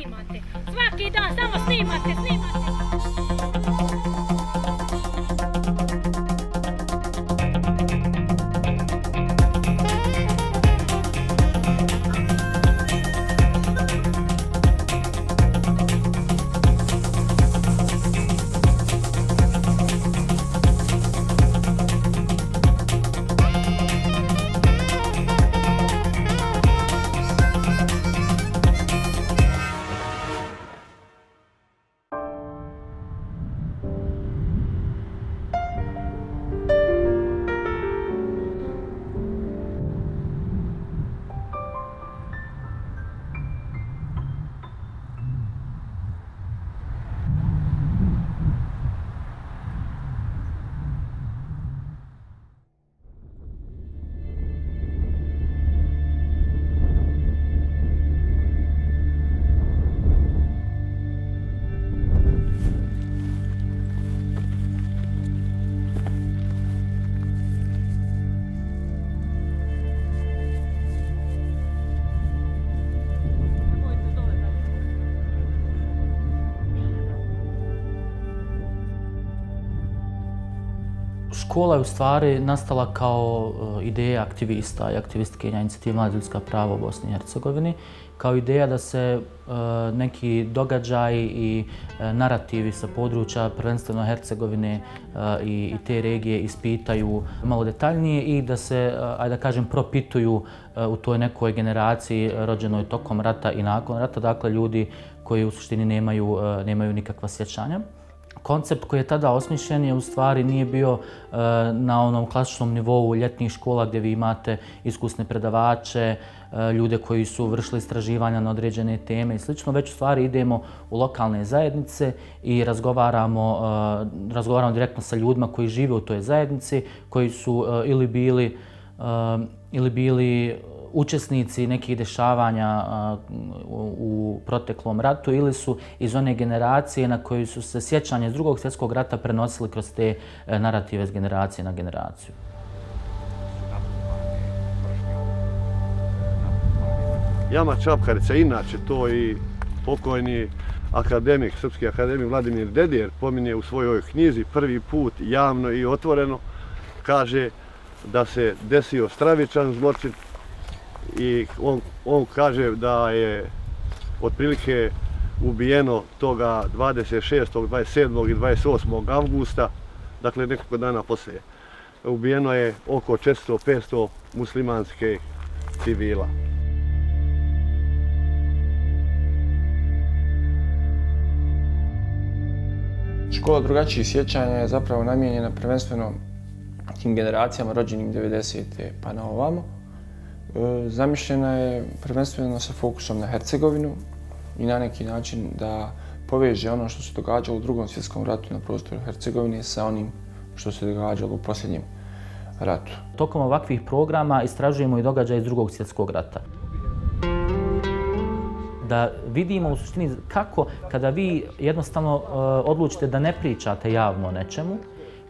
snimate. Svaki dan samo snimate. Škola je u stvari nastala kao ideja aktivista i aktivistkinja inicijative Mladi ljudska prava u Bosni i Hercegovini, kao ideja da se neki događaji i narativi sa područja prvenstveno Hercegovine i te regije ispitaju malo detaljnije i da se, ajde da kažem, propituju u toj nekoj generaciji rođenoj tokom rata i nakon rata, dakle ljudi koji u suštini nemaju nikakva sjećanja. Koncept koji je tada osmišljen je u stvari nije bio na onom klasičnom nivou ljetnih škola gdje vi imate iskusne predavače, ljude koji su vršili istraživanja na određene teme i slično, već u stvari idemo u lokalne zajednice i razgovaramo direktno sa ljudima koji žive u toj zajednici, koji su ili bili učesnici nekih dešavanja u proteklom ratu ili su iz one generacije na koju su se sjećanje iz Drugog svjetskog rata prenosili kroz te narative s generacije na generaciju. Jama Čapkarica, inače to i pokojni akademik, srpski akademik Vladimir Dedijer pominje u svojoj knjizi prvi put javno i otvoreno, kaže da se desio stravičan zločin i on kaže da je otprilike ubijeno toga 26., 27. i 28. avgusta, dakle nekoliko dana poslije. Ubijeno je oko 400-500 muslimanskih civila. Škola drugačijih sjećanja je zapravo namijenjena prvenstveno tim generacijama rođenim 90. pa na ovamo. Zamišljena je prvenstveno sa fokusom na Hercegovinu i na neki način da poveže ono što se događalo u Drugom svjetskom ratu na prostoru Hercegovine sa onim što se događalo u posljednjem ratu. Tokom ovakvih programa istražujemo i događaje iz Drugog svjetskog rata. Da vidimo u suštini kako, kada vi jednostavno odlučite da ne pričate javno o nečemu,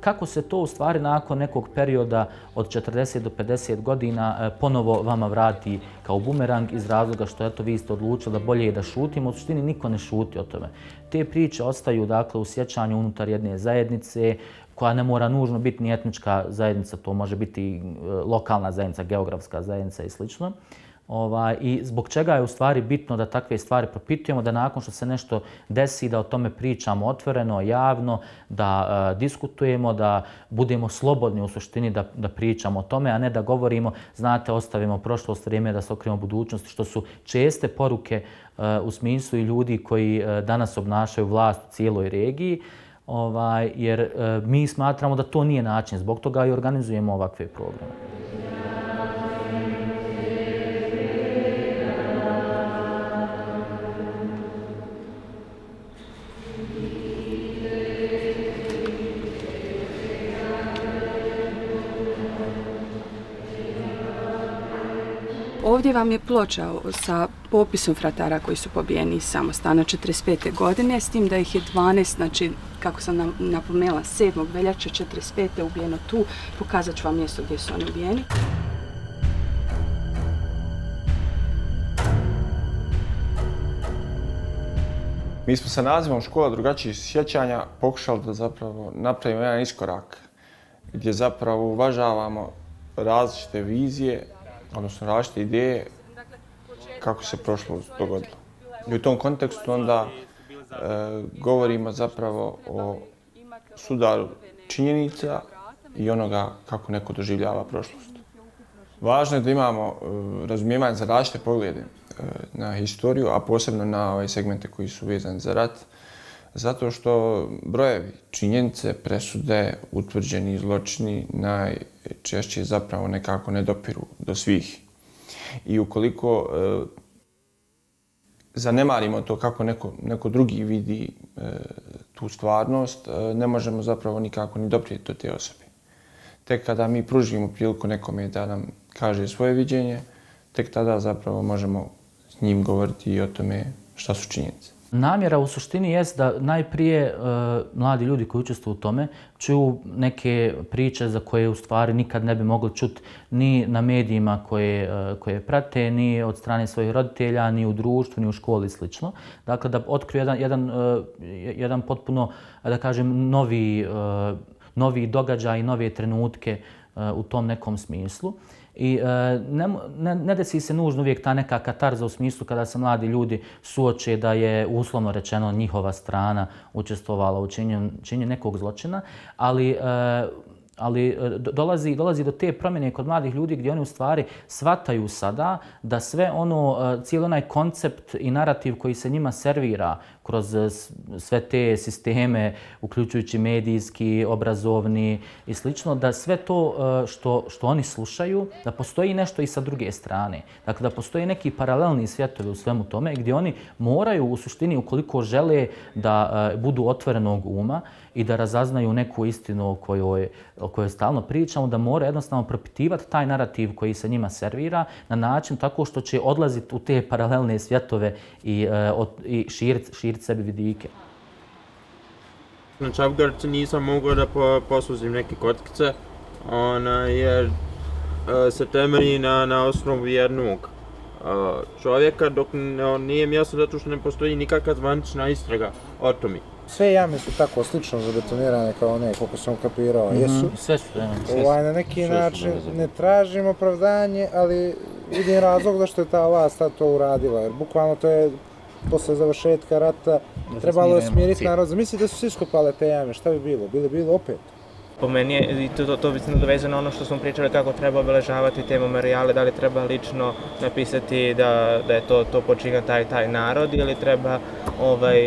kako se to u stvari nakon nekog perioda od 40 do 50 godina ponovo vama vrati kao bumerang iz razloga što eto vi ste odlučili da bolje je da šutimo, u suštini niko ne šuti o tome. Te priče ostaju dakle u sjećanju unutar jedne zajednice koja ne mora nužno biti ni etnička zajednica, to može biti lokalna zajednica, geografska zajednica i slično. I zbog čega je u stvari bitno da takve stvari propitujemo, da nakon što se nešto desi, da o tome pričamo otvoreno, javno, da diskutujemo, da budemo slobodni u suštini da pričamo o tome, a ne da govorimo, znate, ostavimo prošlost, vrijeme da se okrenemo budućnosti, što su česte poruke u smislu i ljudi koji danas obnašaju vlast u cijeloj regiji, jer mi smatramo da to nije način, zbog toga i organizujemo ovakve programe. Ovdje vam je ploča sa popisom fratara koji su pobijeni iz samostana 1945. godine, s tim da ih je 12, znači, kako sam napomenula, 7. veljače 1945. ubijeno tu. Pokazat ću vam mjesto gdje su oni ubijeni. Mi smo sa nazivom Škola drugačijih sjećanja pokušali da zapravo napravimo jedan iskorak gdje zapravo uvažavamo različite vizije, odnosno različite ideje kako se prošlost dogodilo. I u tom kontekstu onda govorimo zapravo o sudaru činjenica i onoga kako neko doživljava prošlost. Važno je da imamo razumijevanje za različite poglede na historiju, a posebno na ove segmente koji su vezani za rat, zato što brojevi, činjenice, presude, utvrđeni zločini najčešće zapravo nekako ne dopiru do svih. I ukoliko zanemarimo to kako neko drugi vidi tu stvarnost, ne možemo zapravo nikako ni doprijeti do te osobe. Tek kada mi pružimo priliku nekome da nam kaže svoje viđenje, tek tada zapravo možemo s njim govoriti i o tome šta su činjenice. Namjera u suštini jest da najprije mladi ljudi koji učestvuju u tome čuju neke priče za koje u stvari nikad ne bi mogli čuti ni na medijima koje prate, ni od strane svojih roditelja, ni u društvu, ni u školi i slično. Dakle, da otkriju jedan potpuno, da kažem, novi događaj i nove trenutke u tom nekom smislu. I ne desi se nužno uvijek ta neka katarza u smislu kada se mladi ljudi suoče da je uslovno rečeno njihova strana učestvovala u činjenju nekog zločina, ali dolazi do te promjene kod mladih ljudi gdje oni u stvari shvataju sada da sve cijeli onaj koncept i narativ koji se njima servira kroz sve te sisteme, uključujući medijski, obrazovni i slično, da sve to što oni slušaju, da postoji nešto i sa druge strane. Dakle, da postoji neki paralelni svjetovi u svemu tome gdje oni moraju u suštini, ukoliko žele da budu otvorenog uma i da razaznaju neku istinu o kojoj stalno pričamo, da moraju jednostavno propitivati taj narativ koji se njima servira na način tako što će odlaziti u te paralelne svjetove i širiti sebi vidike. Na Čapgarcu nisam mogao da poslužim neke kockice, jer se temelji na osnovu jednog čovjeka, dok nije mjesto zato što ne postoji nikakva zvanična istraga o tome. Sve jame su tako slično zabetonirane kao one, koliko sam kapirao, jesu. Sve su. Na neki način ne tražim opravdanje, ali vidim razlog zašto je ta vlast to uradila, jer bukvalno to je posle završetka rata trebalo je smiriti narod. Zamisli da su svi iskopale te jame, šta bi bilo? Bilo opet. Po meni je, i to bi se nadovezano na ono što smo pričali kako treba obeležavati te memorijale, da li treba lično napisati da je to počinio taj narod ili treba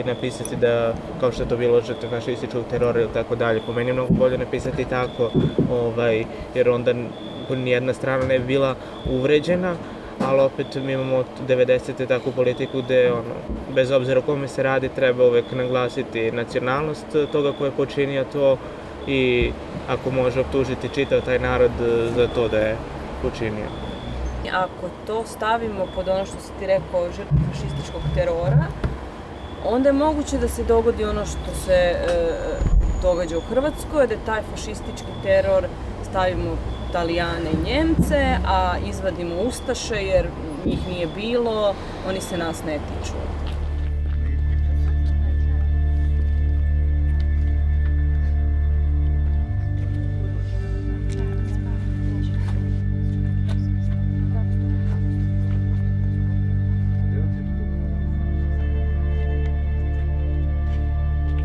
napisati da, kao što je to bilo žrtve fašističkog terora ili tako dalje. Po meni je mnogo bolje napisati tako, jer onda nijedna strana ne bi bila uvređena, ali opet mi imamo 90. takvu politiku gdje, bez obzira o kome se radi, treba uvek naglasiti nacionalnost toga ko je počinio to i ako može optužiti čitav taj narod za to da je počinio. Ako to stavimo pod ono što si ti rekao, žrtve fašističkog terora, onda je moguće da se dogodi ono što se događa u Hrvatskoj, da taj fašistički teror stavimo Talijane i Njemce, a izvadimo Ustaše jer njih nije bilo, oni se nas ne tiču.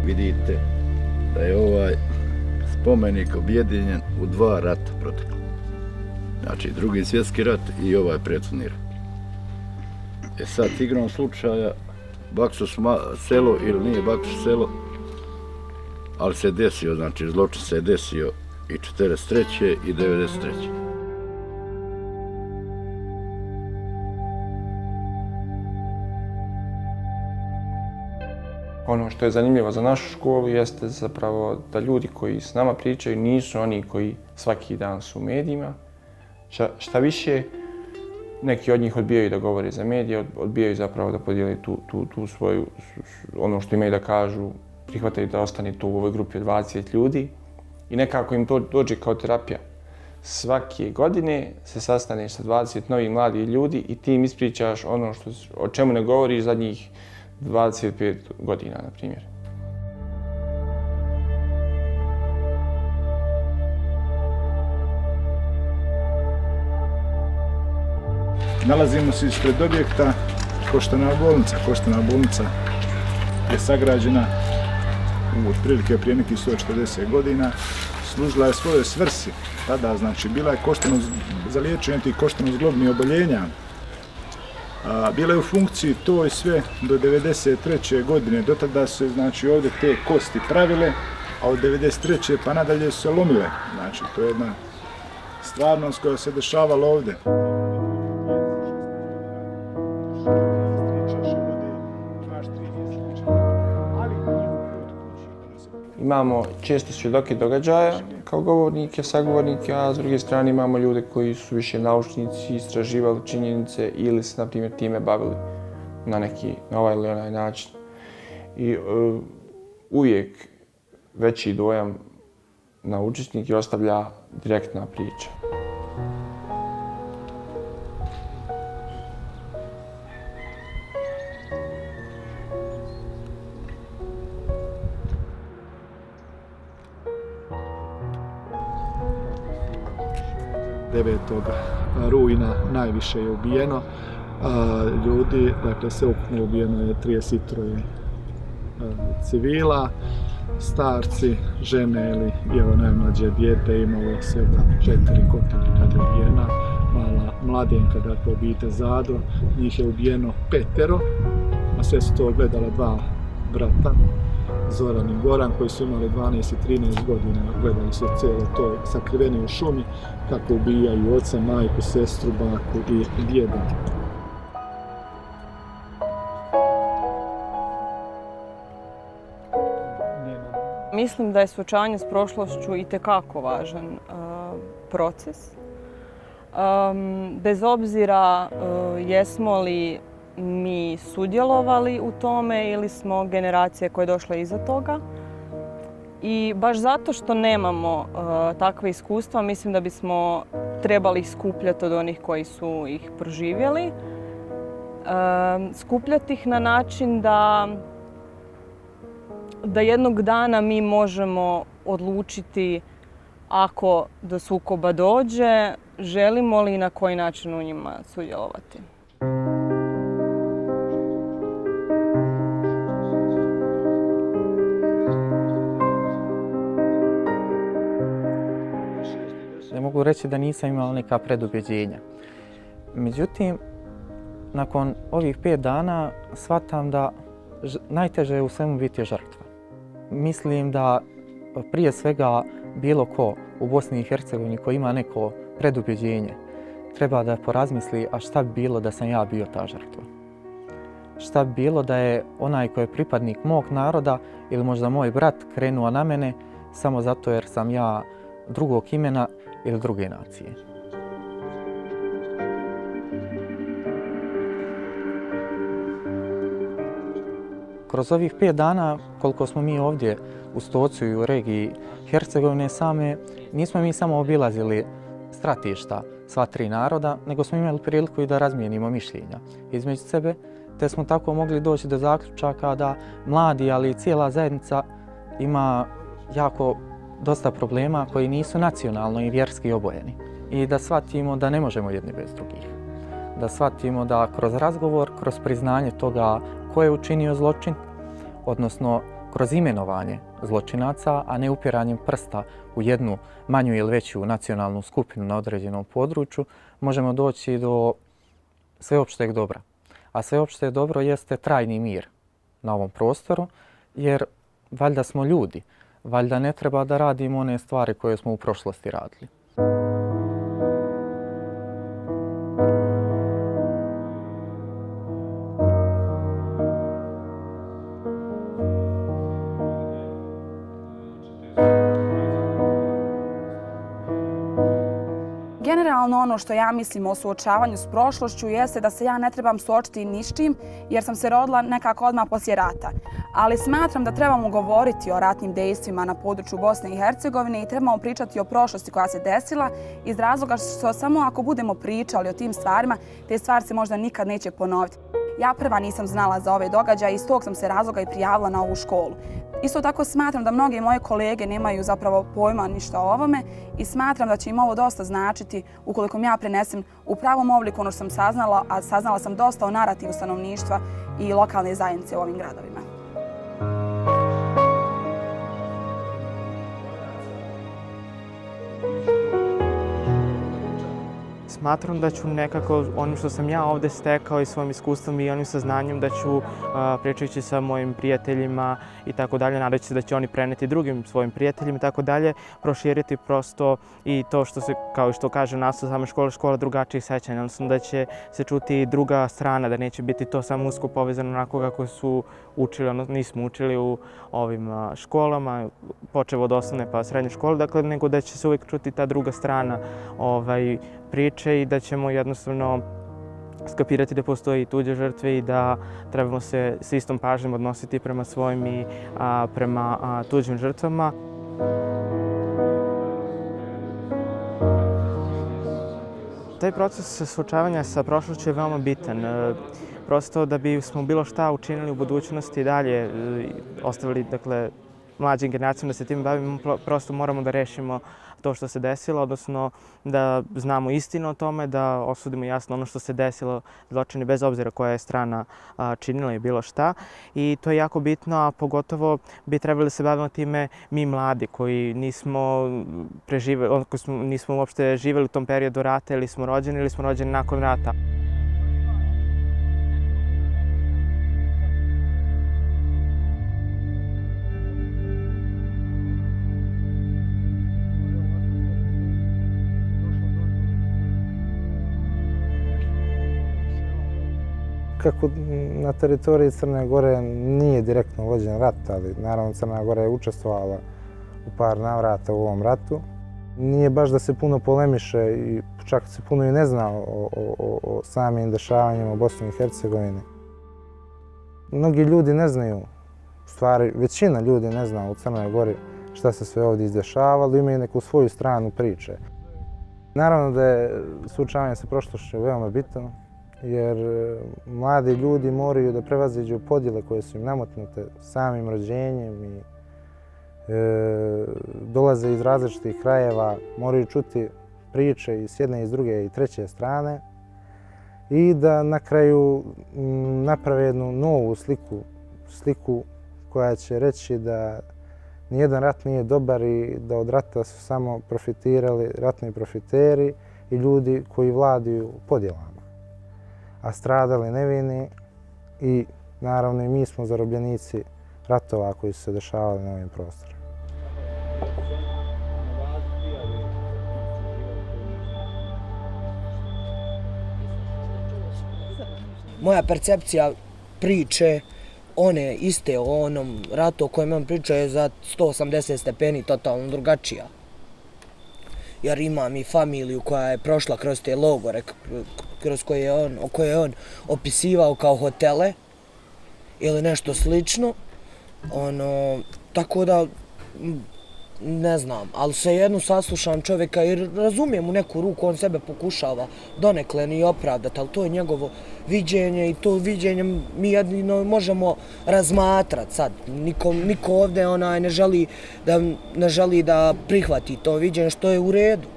Vidite da je ovaj spomenik objedinjen u 2 rata protekla. Znači, Drugi svjetski rat i ovaj prethodni rat. Sad, igrom slučaja, Baksus selo ili nije Baksus selo, ali se desio, znači, zločin se desio i 43. i 93. Ono što je zanimljivo za našu školu jeste zapravo da ljudi koji s nama pričaju nisu oni koji svaki dan su u medijima. Šta više, neki od njih odbijaju da govore za medije, odbijaju zapravo da podijeli tu svoju, ono što imaju da kažu, prihvataju da ostane tu u ovoj grupi od 20 ljudi i nekako im to dođe kao terapija. Svake godine se sastaneš sa 20 novih mladih ljudi i ti im ispričaš ono o čemu ne govoriš zadnjih 25 godina, na primjer. Nalazimo se ispred objekta Koštana bolnica. Koštana bolnica je sagrađena otprilike prije nekih 140 godina. Služila je svojoj svrsi. Tada, znači, bila je za liječenje tih koštano-zglobnih oboljenja. Bila je u funkciji to i sve do 1993. godine. Do tada su se, znači, ovdje te kosti pravile, a od 1993. pa nadalje su se lomile. Znači, to je jedna stvarnost koja se dešavala ovdje. Imamo često svjedoke događaja kao govornike, sagovornike, a s druge strane imamo ljude koji su više naučnici, istraživali činjenice ili se, na primjer, time bavili na ovaj ili onaj način. I uvijek veći dojam na učesnike ostavlja direktna priča. Rujna najviše je ubijeno ljudi, dakle sveukupno ubijeno je 33 civila, starci, žene ili evo najmlađe dijete imalo svega 4 kotlje kada je ubijena, mala mladenka, dakle obitelj Zadro, njih je ubijeno 5, a sve su to gledala 2 brata, Zoran i Goran, koji su imali 12 i 13 godina, gledali su cijelo to sakriveni u šumi, kako ubijaju oca, majku, sestru, baku i djeda. Mislim da je suočavanje s prošlošću itekako važan proces. Bez obzira jesmo li mi sudjelovali u tome ili smo generacije koje je došle iza toga. I baš zato što nemamo takve iskustva, mislim da bismo trebali ih skupljati od onih koji su ih proživjeli. Skupljati ih na način da jednog dana mi možemo odlučiti ako do sukoba dođe, želimo li i na koji način u njima sudjelovati. Ne mogu reći da nisam imao neka predubjeđenja. Međutim, nakon ovih 5 dana shvatam da najteže je u svemu biti žrtva. Mislim da prije svega bilo ko u Bosni i Hercegovini koji ima neko predubjeđenje treba da porazmisli a šta bi bilo da sam ja bio ta žrtva. Šta bi bilo da je onaj koji je pripadnik mog naroda ili možda moj brat krenuo na mene samo zato jer sam ja drugog imena ili druge nacije. Kroz ovih 5 dana, koliko smo mi ovdje u Stocu i u regiji Hercegovine same, nismo mi samo obilazili stratišta sva 3 naroda, nego smo imali priliku i da razmijenimo mišljenja između sebe, te smo tako mogli doći do zaključaka da mladi, ali i cijela zajednica ima jako dosta problema koji nisu nacionalno i vjerski obojeni. I da shvatimo da ne možemo jedni bez drugih. Da shvatimo da kroz razgovor, kroz priznanje toga ko je učinio zločin, odnosno kroz imenovanje zločinaca, a ne upiranjem prsta u jednu manju ili veću nacionalnu skupinu na određenom području, možemo doći do sveopšteg dobra. A sveopšte dobro jeste trajni mir na ovom prostoru, jer valjda smo ljudi. Valjda ne treba da radimo one stvari koje smo u prošlosti radili. Generalno ono što ja mislim o suočavanju s prošlošću jeste da se ja ne trebam suočiti ni s čim jer sam se rodila nekako odmah poslije rata. Ali smatram da trebamo govoriti o ratnim dejstvima na području Bosne i Hercegovine i trebamo pričati o prošlosti koja se desila iz razloga što samo ako budemo pričali o tim stvarima, te stvari se možda nikad neće ponoviti. Ja prva nisam znala za ove događaje i iz tog sam se razloga i prijavila na ovu školu. Isto tako smatram da mnoge moje kolege nemaju zapravo pojma ništa o ovome i smatram da će im ovo dosta značiti ukoliko ja prenesem u pravom obliku ono što sam saznala, a saznala sam dosta o narativu stanovništva i lokalne zajednice u ovim gradovima. Smatram da ću nekako onim što sam ja ovde stekao i svojim iskustvom i onim saznanjem da ću pričajući sa mojim prijateljima i tako dalje, nadajući se da će oni preneti drugim svojim prijateljima i tako dalje, proširiti prosto i to što se, kao što kaže naslov same škole, škola drugačijih sećanja, odnosno da će se čuti i druga strana, da neće biti to samo usko povezano onako kako su učili, odnosno nismo učili u ovim školama, počev od osnovne pa srednje škole, dakle, nego da će se uvijek čuti ta druga strana priče i da ćemo jednostavno skapirati da postoji i tuđe žrtve i da trebamo se s istom pažnjom odnositi prema svojim i prema tuđim žrtvama. Taj proces suočavanja sa prošlošću je veoma bitan. Prosto da bismo bilo šta učinili u budućnosti i dalje ostavili, dakle, mlađim generacijama da se tim bavimo, prosto moramo da rešimo to što se desilo, odnosno da znamo istinu o tome, da osudimo jasno ono što se desilo, zločini bez obzira koja je strana činila i bilo šta. I to je jako bitno, a pogotovo bi trebali da se bavimo time mi mladi koji nismo preživeli, nismo uopšte živeli u tom periodu rata ili smo rođeni nakon rata. Kako na teritoriji Crne Gore nije direktno vođen rat, ali naravno Crna Gora je učestvovala u par navrata u ovom ratu. Nije baš da se puno polemiše i čak se puno i ne zna o samim dešavanjima u Bosni i Hercegovini. Mnogi ljudi ne znaju, u stvari većina ljudi ne zna u Crnoj Gori šta se sve ovdje izdešavalo, imaju neku svoju stranu priče. Naravno da je suočavanje sa prošlošću veoma bitno, jer mladi ljudi moraju da prevaziđu podjele koje su im nametnute samim rođenjem i dolaze iz različitih krajeva, moraju čuti priče i s jedne i s druge i treće strane i da na kraju naprave jednu novu sliku koja će reći da nijedan rat nije dobar i da od rata su samo profitirali ratni profiteri i ljudi koji vladaju podjelama, a stradali nevini i naravno i mi smo zarobljenici ratova koji su se dešavali na ovim prostorima. Moja percepcija priče, one iste o onom ratu o kojem on priča je za 180 stepeni totalno drugačija. Jer imam i familiju koja je prošla kroz te logore, koje je on opisivao kao hotele ili nešto slično. Tako da, ne znam, ali svejedno saslušam čovjeka i razumijem u neku ruku, on sebe pokušava donekle ni opravdati, ali to je njegovo viđenje i to viđenje mi jedino možemo razmatrati sad. Niko ovdje ne želi da prihvati to viđenje, što je u redu.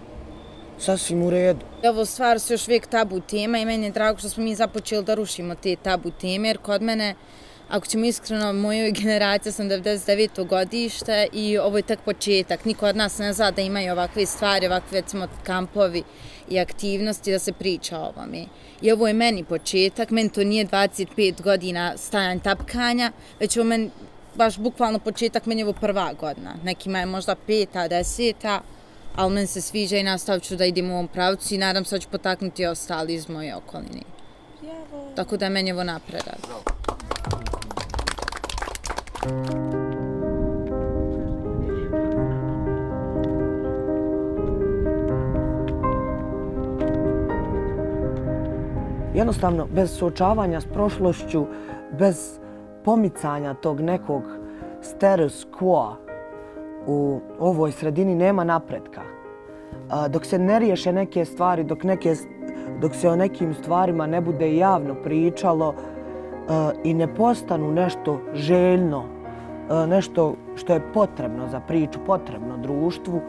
Sasvim u redu. Ovo stvar su još uvijek tabu tema i meni je drago što smo mi započeli da rušimo te tabu teme, jer kod mene, ako ćemo iskreno, mojoj generaciji sam 99. godište i ovo je tek početak. Niko od nas ne zna da imaju ovakve stvari, ovakve recimo kampovi i aktivnosti da se priča o ovome. I ovo je meni početak, meni to nije 25 godina stajanja tapkanja, već ovo meni baš bukvalno početak, meni je ovo prva godina. Nekima je možda 5, 10, ali meni se sviđa i nastavit ću da idem u ovom pravcu i nadam se da ću potaknuti ostali iz moje okoline. Tako da meni je ovo napredak. Jednostavno, bez suočavanja s prošlošću, bez pomicanja tog nekog status quo u ovoj sredini nema napretka. Dok se ne riješe neke stvari, dok se o nekim stvarima ne bude javno pričalo, i ne postanu nešto željno, nešto što je potrebno za priču, potrebno društvu,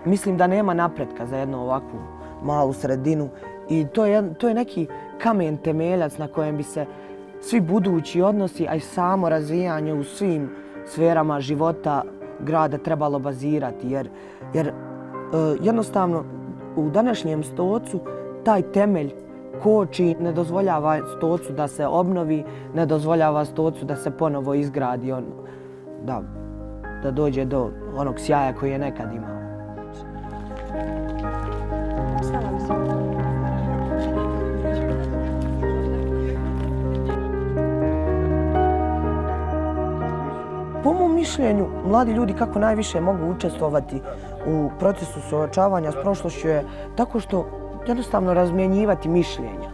mislim da nema napretka za jednu ovakvu malu sredinu i to je neki kamen temeljac na kojem bi se svi budući odnosi, a i samo razvijanje u svim sferama života grada trebalo bazirati, jer jednostavno u današnjem Stocu taj temelj koči, ne dozvoljava Stocu da se obnovi, ne dozvoljava Stocu da se ponovo izgradi, da dođe do onog sjaja koji je nekad imao. Po mom mišljenju, mladi ljudi kako najviše mogu učestvovati u procesu suočavanja s prošlošću je tako što jednostavno razmjenjivati mišljenja.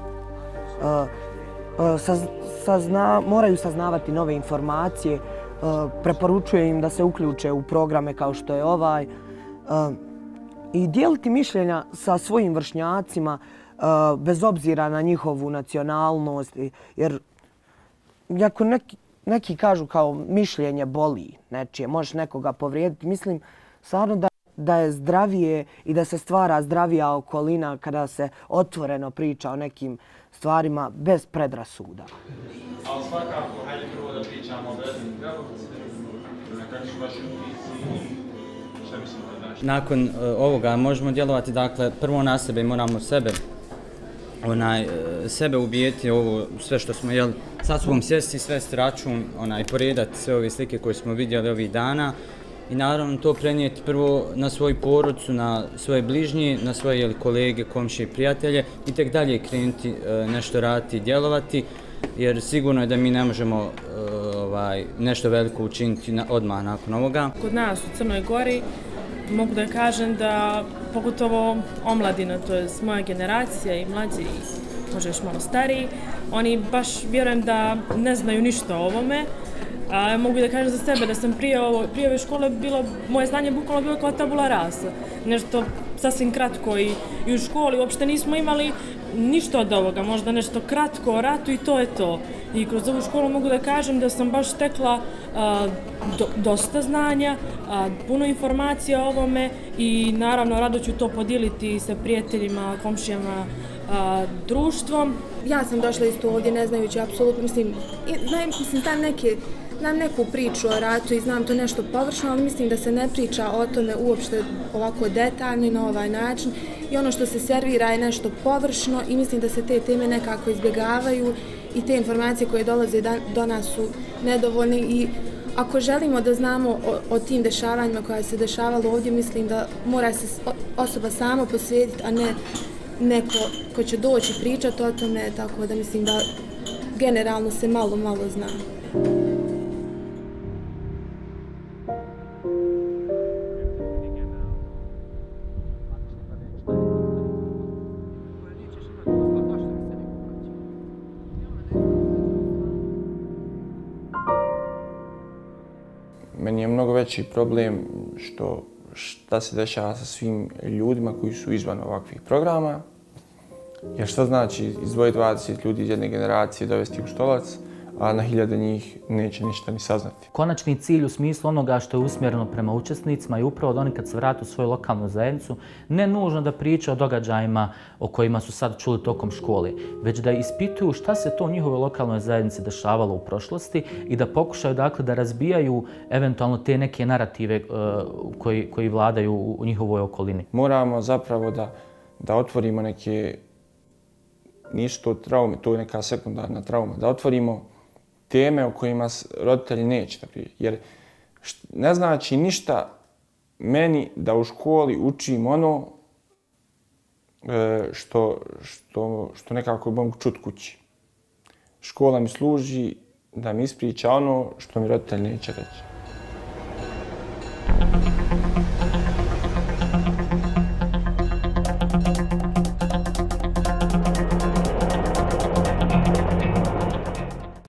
Moraju saznavati nove informacije, preporučujem im da se uključe u programe kao što je ovaj i dijeliti mišljenja sa svojim vršnjacima bez obzira na njihovu nacionalnost, jer ako neki kažu kao mišljenje boli nečije, možeš nekoga povrijediti, mislim stvarno da je zdravije i da se stvara zdravija okolina kada se otvoreno priča o nekim stvarima bez predrasuda. Ali svakako, hajde prvo da pričamo o Berlin Belovci, nekako su vaši utisci, šta mislite da daš? Nakon ovoga možemo djelovati, dakle, prvo na sebe i moramo sebe ubijeti ovo sve što smo jeli, sa sobom sjesti, svesti račun, poredati sve ove slike koje smo vidjeli ovih dana i naravno to prenijeti prvo na svoju porodicu, na svoje bližnje, na svoje kolege, komšije i prijatelje i tek dalje krenuti nešto raditi i djelovati, jer sigurno je da mi ne možemo nešto veliko učiniti odmah nakon ovoga. Kod nas u Crnoj Gori mogu da kažem da pogotovo omladina, to je moja generacija i mlađi i možda još malo stariji, oni baš vjerujem da ne znaju ništa o ovome. Mogu da kažem za sebe da sam prije ove škole moje znanje bukvalno bilo kao tabula rasa. Nešto sasvim kratko i u školi uopšte nismo imali ništa od ovoga, možda nešto kratko o ratu i to je to. I kroz ovu školu mogu da kažem da sam baš stekla dosta znanja, puno informacija o ovome i naravno rado ću to podijeliti sa prijateljima, komšijama, društvom. Ja sam došla isto ovdje ne znajući apsolutno, znam neku priču o ratu i znam to nešto površno, ali mislim da se ne priča o tome uopšte ovako detaljno i na ovaj način. I ono što se servira je nešto površno i mislim da se te teme nekako izbjegavaju i te informacije koje dolaze do nas su nedovoljne i ako želimo da znamo o tim dešavanjima koja se dešavalo ovdje, mislim da mora se osoba sama posvetiti, a ne neko ko će doći pričati o tome, tako da mislim da generalno se malo zna. Meni je mnogo veći problem šta se dešava sa svim ljudima koji su izvan ovakvih programa. Jer šta znači izdvojiti 20 ljudi iz jedne generacije, dovesti u Stolac, a na hiljade njih neće ništa ni saznati. Konačni cilj u smislu onoga što je usmjereno prema učesnicima je upravo da oni kad se vrate u svoju lokalnu zajednicu ne nužno da pričaju o događajima o kojima su sad čuli tokom škole, već da ispituju šta se to u njihovoj lokalnoj zajednici dešavalo u prošlosti i da pokušaju dakle da razbijaju eventualno te neke narative koji vladaju u njihovoj okolini. Moramo zapravo da otvorimo neke, nisu to traume, to je neka sekundarna trauma, da otvorimo teme o kojima roditelji neće da pričaju. Jer ne znači ništa meni da u školi učim ono što nekako mogu čuti kući. Škola mi služi da mi ispriča ono što mi roditelj neće reći.